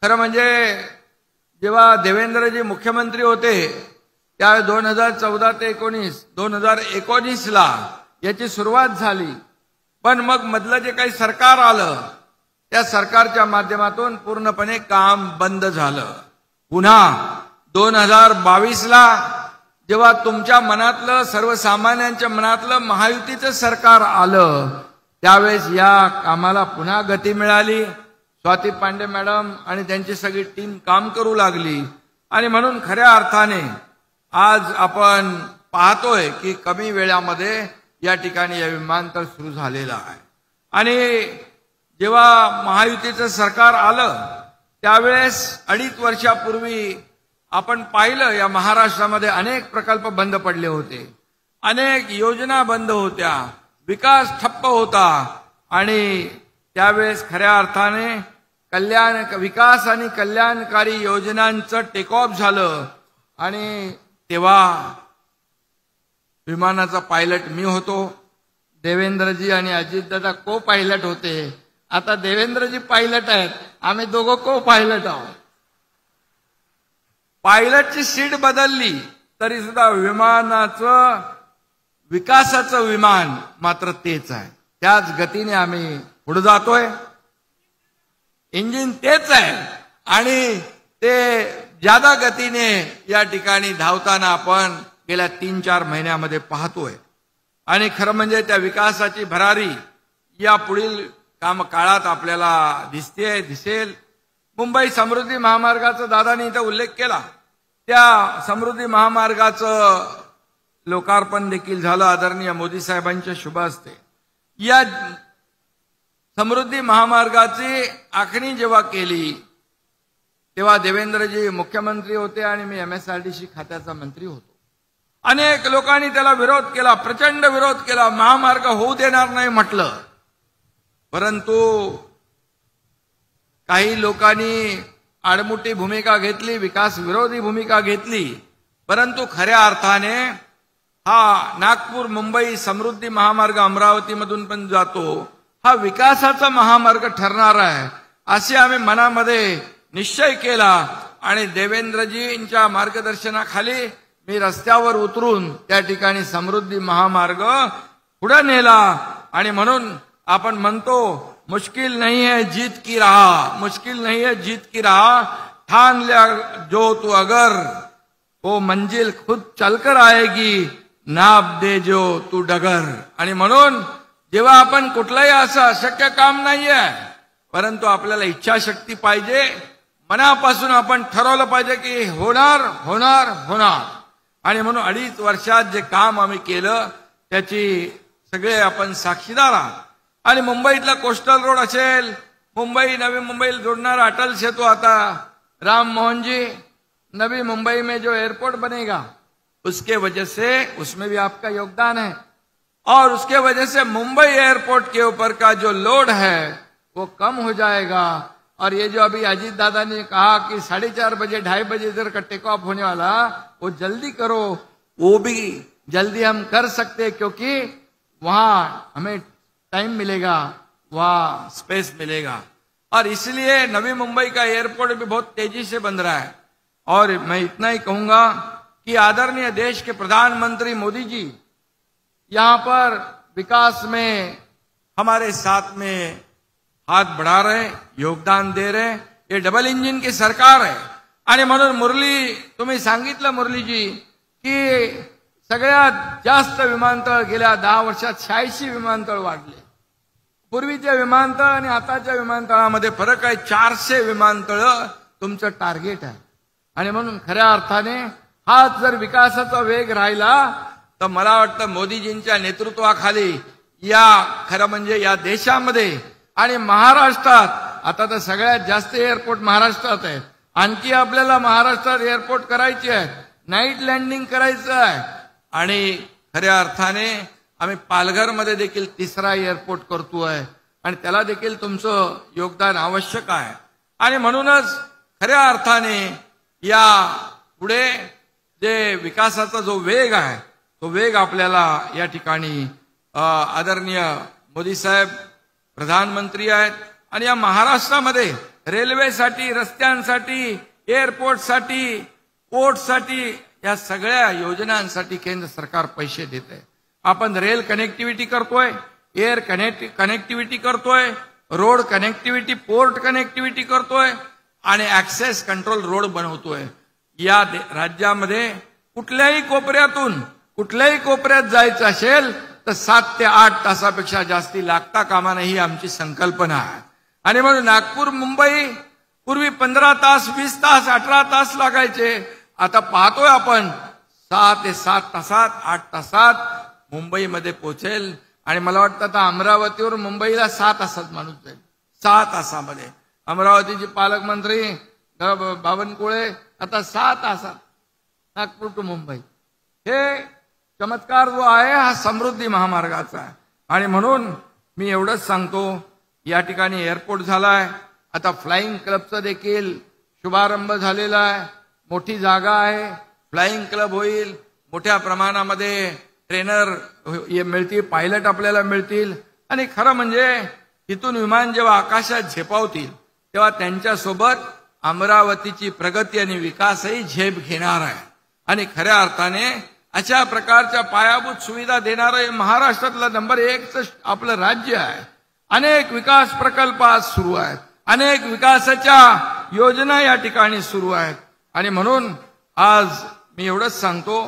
खरं म्हणजे जेव्हा देवेंद्रजी मुख्यमंत्री होते त्या 2014 ते 2019ला याची सुरुवात झाली, पण मग मधलं जे काही सरकार आलं त्या सरकारच्या माध्यमातून पूर्णपणे काम बंद झालं. पुन्हा 2022ला जेव्हा तुमच्या मनातलं सर्वसामान्यांच्या मनातलं महायुतीचं सरकार आलं त्यावेळेस या कामाला पुन्हा गती मिळाली. स्वाती पांडे मॅडम आणि त्यांची सगळी टीम काम करू लागली आणि म्हणून खऱ्या अर्थाने आज आपण पाहतोय की कमी वेळामध्ये या ठिकाणी हे विमानतळ सुरू झालेलं आहे. आणि जेव्हा महायुतीचं सरकार आलं त्यावेळेस 2.5 वर्षापूर्वी आपण पाहिलं या महाराष्ट्रामध्ये अनेक प्रकल्प बंद पडले होते, अनेक योजना बंद होत्या, विकास ठप्प होता आणि त्यावेळेस खऱ्या अर्थाने विकास आणि कल्याणकारी योजनांचं टेक ऑफ झालं. आणि तेव्हा विमानाचा पायलट मी होतो, देवेंद्रजी आणि अजितदादा को पायलट होते. आता देवेंद्रजी पायलट आहेत, आम्ही दोघं को पायलट आहोत. पायलटची सीट बदलली तरी सुद्धा विमानाचं विकासाचं विमान मात्र तेच आहे. त्याच गतीने आम्ही पुढे जातोय. इंजिन तेच आहे आणि ते ज्यादा गतीने या ठिकाणी धावताना आपण गेल्या 3-4 महिन्यामध्ये पाहतोय. आणि खरं म्हणजे त्या विकासाची भरारी या पुढील काळात आपल्याला दिसेल. मुंबई समृद्धी महामार्गाचा दादांनी इथं उल्लेख केला. त्या समृद्धी महामार्गाचं लोकार्पण देखील झालं आदरणीय मोदी साहेबांच्या शुभ हस्ते. या समृद्धी महामार्गाची आखणी जेव्हा केली तेव्हा देवेंद्रजी मुख्यमंत्री होते आणि मी MSRDC खात्याचा मंत्री होतो. अनेक लोकांनी त्याला विरोध केला, प्रचंड विरोध केला, महामार्ग होऊ देणार नाही म्हटलं. परंतु काही लोकांनी आडमुठी भूमिका घेतली, विकास विरोधी भूमिका घेतली. परंतु खऱ्या अर्थाने हा नागपूर मुंबई समृद्धी महामार्ग अमरावतीमधून पण जातो, हा विकासाचा महामार्ग ठरणार आहे असे आम्ही मनामध्ये निश्चय केला. आणि देवेंद्रजींच्या मार्गदर्शनाखाली मी रस्त्यावर उतरून त्या ठिकाणी समृद्धी महामार्ग पुढे नेला. आणि म्हणून आपण म्हणतो मुश्किल नहीं है जीत की राह, मुश्किल नहीं है जीत की राह, ठान लिया जो तू अगर, वो मंजिल खुद चलकर आएगी, नाप दे जो तू डगर. आणि म्हणून जेव्हा आपण कुठलंही असं अशक्य काम नाहीये, परंतु आपल्याला इच्छाशक्ती पाहिजे, मनापासून आपण ठरवलं पाहिजे की होणार होणार होणार. आणि म्हणून 2.5 वर्षात जे काम आम्ही केलं त्याची सगळे आपण साक्षीदार आहात. आणि मुंबईतला कोस्टल रोड असेल, नवी मुंबईला जोड़नारा अटल सेतु, आता राम मोहन जी नवी मुंबई में जो एयरपोर्ट बनेगा उसके वजह से उसमें भी आपका योगदान है. और उसके वजह से मुंबई एयरपोर्ट के ऊपर का जो लोड है वो कम हो जाएगा. और ये जो अभी अजीत दादा ने कहा कि 4:30 बजे 2:30 बजे इधर का टेक ऑफ होने वाला, वो जल्दी करो, वो भी जल्दी हम कर सकते क्योंकि वहां हमें टाइम मिलेगा, वहां स्पेस मिलेगा. और इसलिए नवी मुंबई का एयरपोर्ट भी बहुत तेजी से बन रहा है. और मैं इतना ही कहूंगा कि आदरणीय देश के प्रधानमंत्री मोदी जी यहां पर विकास में हमारे साथ में हाथ बढ़ा रहे, योगदान दे रहे. ये डबल इंजिन की सरकार है. आणि म्हणून मुरली, तुम्ही सांगितलं मुरलीजी की सगळ्यात जास्त विमानतळ गेल्या 10 वर्षात 86 विमानतळ वाढले. पूर्वीच्या विमानतळ आणि आताच्या विमानतळामध्ये फरक आहे. 400 विमानतळ तुमचं टार्गेट आहे. आणि म्हणून खऱ्या अर्थाने हाच जर विकासाचा वेग राहिला तर मला वाटतं मोदीजींच्या नेतृत्वाखाली या खरं म्हणजे या देशामध्ये आणि महाराष्ट्रात, आता तर सगळ्यात जास्त एअरपोर्ट महाराष्ट्रात आहेत, आणखी आपल्याला महाराष्ट्रात एअरपोर्ट करायचे आहेत, नाईट लँडिंग करायचं आहे. आणि खऱ्या अर्थाने आम्ही पालघरमध्ये देखील 3रा एअरपोर्ट करतोय आणि त्याला देखील तुमचं योगदान आवश्यक आहे. आणि म्हणूनच खऱ्या अर्थाने या पुढे जे विकासाचा जो वेग आहे तो वेग आपल्याला या ठिकाणी आदरणीय मोदी साहेब प्रधानमंत्री आहेत आणि या महाराष्ट्रामध्ये रेल्वेसाठी, रस्त्यांसाठी, एअरपोर्टसाठी, पोर्टसाठी या सगळ्या योजनांसाठी केंद्र सरकार पैसे देत आहे. आपण रेल कनेक्टिव्हिटी करतोय, एअर कनेक्टिव्हिटी करतोय, रोड कनेक्टिव्हिटी, पोर्ट कनेक्टिव्हिटी करतोय आणि ऍक्सेस कंट्रोल रोड बनवतोय. या राज्यामध्ये कुठल्याही कोपऱ्यात जायचं असेल तर 7 ते 8 तासापेक्षा जास्ती लागता कामा नये ही आमची संकल्पना आहे. आणि म्हणून नागपूर मुंबई पूर्वी 15 तास, 20 तास, 18 तास लागायचे. आता पाहतोय आपण 6 ते 7 तासात, 8 तासात मुंबईमध्ये पोहोचेल. आणि मला वाटतं आता अमरावतीवर मुंबईला 6 तासात माणूस जाईल. 6 तासामध्ये अमरावतीचे पालकमंत्री बावनकुळे आता 6 तासात नागपूर टू मुंबई. हे चमत्कार जो आहे हा समृद्धी महामार्गाचा आहे. आणि म्हणून मी एवढंच सांगतो, या ठिकाणी एअरपोर्ट झालाय, आता फ्लाइंग क्लबचा देखील शुभारंभ झालेला आहे. मोठी जागा आहे, फ्लाइंग क्लब होईल, मोठ्या प्रमाणामध्ये ट्रेनर मिळतील, पायलट आपल्याला मिळतील. आणि खरं म्हणजे इथून विमान जेव्हा आकाशात झेपावतील तेव्हा त्यांच्यासोबत अमरावतीची प्रगती आणि विकासही झेप घेणार आहे. आणि खऱ्या अर्थाने अशा प्रकारच्या पायाभूत सुविधा देणारं महाराष्ट्रातलं नंबर 1 आपलं राज्य आहे. अनेक विकास प्रकल्प आज सुरू आहेत, अनेक विकासाच्या योजना या ठिकाणी सुरू आहेत. आणि म्हणून आज मी एवढंच सांगतो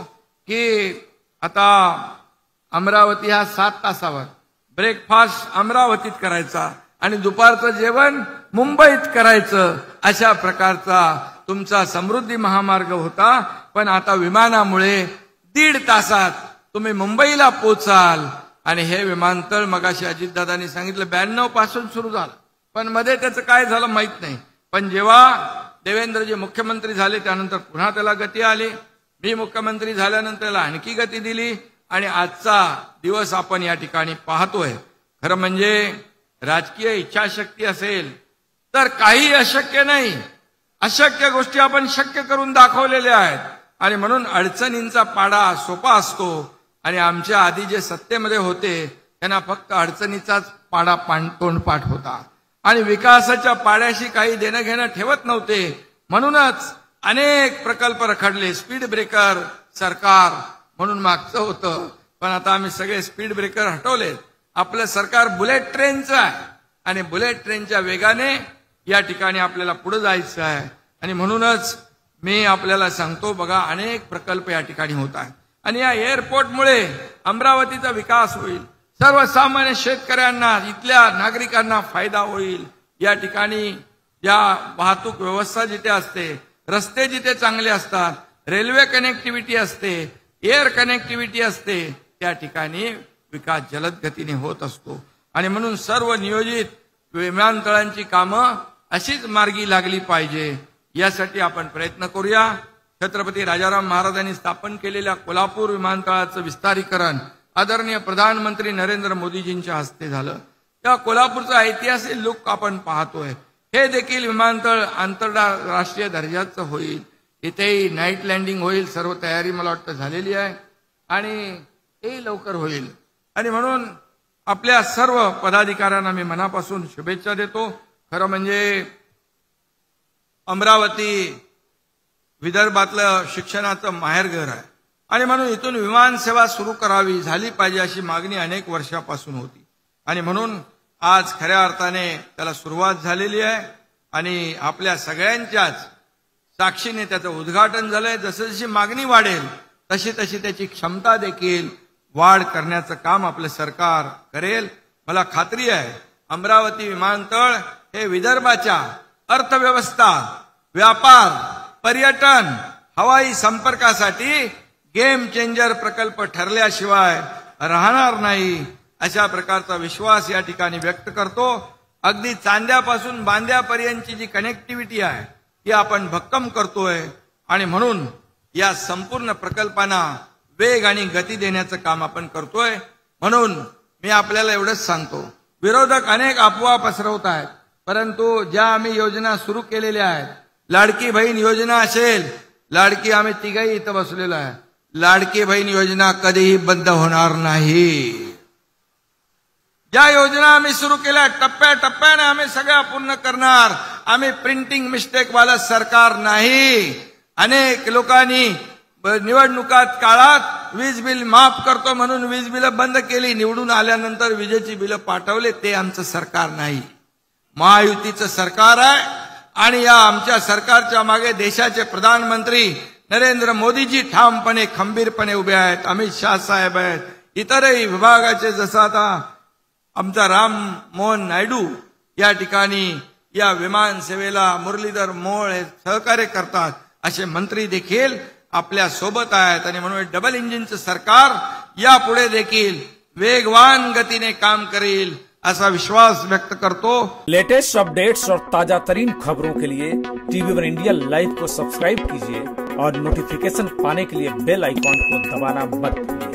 की आता अमरावती हा 7 तासावर, ब्रेकफास्ट अमरावतीत करायचा आणि दुपारचं जेवण मुंबईत करायचं, अशा प्रकारचा तुमचा समृद्धी महामार्ग होता. पण आता विमानामुळे 1.5 तासात तुम्ही मुंबईला पोचाल. आणि हे विमानतळ मगाशी अजितदादांनी सांगितलं 92 पासून सुरू झालं, पण मध्ये त्याचं काय झालं माहित नाही. पण जेव्हा देवेंद्रजी मुख्यमंत्री झाले त्यानंतर पुन्हा त्याला गती आली. मी मुख्यमंत्री झाल्यानंतर त्याला आणखी गती दिली. आणि आजचा दिवस आपण या ठिकाणी पाहतोय. खरं म्हणजे राजकीय इच्छाशक्ती असेल तर काही अशक्य नाही. अशक्य गोष्टी आपण शक्य करून दाखवलेल्या आहेत. आणि म्हणून अडचणींचा पाडा सोपा असतो. आणि आमच्या आधी जे सत्तेमध्ये होते त्यांना फक्त अडचणीचाच पाडा तोंडपाठ होता आणि विकासाच्या पाड्याशी काही देणं घेणं ठेवत नव्हते. म्हणूनच अनेक प्रकल्प रखडले. स्पीड ब्रेकर सरकार म्हणून मागचं होतं, पण आता आम्ही सगळे स्पीड ब्रेकर हटवलेत. आपलं सरकार बुलेट ट्रेनचं आहे आणि बुलेट ट्रेनच्या वेगाने या ठिकाणी आपल्याला पुढे जायचं आहे. आणि म्हणूनच मी आपल्याला सांगतो, बघा अनेक प्रकल्प या ठिकाणी होत आहेत. आणि या एअरपोर्टमुळे अमरावतीचा विकास होईल, सर्वसामान्य शेतकऱ्यांना, इथल्या नागरिकांना फायदा होईल. या ठिकाणी या वाहतूक व्यवस्था जिथे असते, रस्ते जिथे चांगले असतात, रेल्वे कनेक्टिव्हिटी असते, एअर कनेक्टिव्हिटी असते, त्या ठिकाणी विकास जलद गतीने होत असतो. आणि म्हणून सर्व नियोजित विमानतळांची कामं अशीच मार्गी लागली पाहिजे, यासाठी आपण प्रयत्न करूया. छत्रपती राजाराम महाराजांनी स्थापन केलेल्या कोल्हापूर विमानतळाचं विस्तारीकरण आदरणीय प्रधानमंत्री नरेंद्र मोदीजींच्या हस्ते झालं. तेव्हा कोल्हापूरचा ऐतिहासिक लुक आपण पाहतोय. हे देखील विमानतळ आंतरराष्ट्रीय दर्जाचं होईल. इथेही नाईट लँडिंग होईल. सर्व तयारी मला वाटतं झालेली आहे आणि हे लवकर होईल. आणि म्हणून आपल्या सर्व पदाधिकाऱ्यांना मी मनापासून शुभेच्छा देतो. खरं म्हणजे अमरावती विदर्भातलं शिक्षणाचं माहेरघर आहे आणि म्हणून इथून विमान सेवा सुरू करावी, झाली पाहिजे अशी मागणी अनेक वर्षापासून होती. आणि म्हणून आज खऱ्या अर्थाने त्याला सुरुवात झालेली आहे आणि आपल्या सगळ्यांच्याच साक्षीने त्याचं उद्घाटन झालंय. जसं जशी मागणी वाढेल तशी तशी त्याची क्षमता देखील वाढ करण्याचं काम आपलं सरकार करेल. मला खात्री आहे अमरावती विमानतळ हे विदर्भाच्या अर्थव्यवस्था, व्यापार, पर्यटन, हवाई संपर्कासाठी गेम चेंजर प्रकल्प ठरल्याशिवाय राहणार नाही, अशा प्रकारचा विश्वास या ठिकाणी व्यक्त करतो. अगदी चांद्यापासून बांद्यापर्यंतची जी कनेक्टिव्हिटी आहे ती आपण भक्कम करतोय आणि म्हणून या संपूर्ण प्रकल्पांना वेग आणि गती देण्याचं काम आपण करतोय. म्हणून मी आपल्याला एवढंच सांगतो, विरोधक अनेक अफवा पसरवत आहेत, परंतु ज्या आम्ही योजना सुरू केलेल्या आहेत, लाडकी बहीण योजना असेल, लाडकी आम्ही तिघही इथं बसलेलो आहे, लाडकी बहीण योजना कधीही बंद होणार नाही. ज्या योजना आम्ही सुरू केल्या टप्प्याटप्प्याने आम्ही सगळ्या पूर्ण करणार. आम्ही प्रिंटिंग मिस्टेक वाला सरकार नाही. अनेक लोकांनी निवडणुकात काळात वीज बिल माफ करतो म्हणून वीज बिल बंद केली. निवडून आल्यानंतर विजेची बिल पाठवले. ते आमचं सरकार नाही, महायुतीचं सरकार आहे. आणि या आमच्या सरकारच्या मागे देशाचे प्रधानमंत्री नरेंद्र मोदीजी ठामपणे खंबीरपणे उभे आहेत. अमित शाह साहेब आहेत. इतरही विभागाचे जसं आता आमचा राम मोहन नायडू या ठिकाणी या विमान सेवेला मुरलीधर मोहोळ हे सहकार्य करतात. असे मंत्री देखील आपल्या सोबत आहेत. आणि म्हणून डबल इंजिनचं सरकार यापुढे देखील वेगवान गतीने काम करेल ऐसा विश्वास व्यक्त करतो. लेटेस्ट अपडेट्स और ताजा तरीन खबरों के लिए टीवी1 इंडिया लाइव को सब्सक्राइब कीजिए और नोटिफिकेशन पाने के लिए बेल आइकॉन को दबाना मत भूलिए.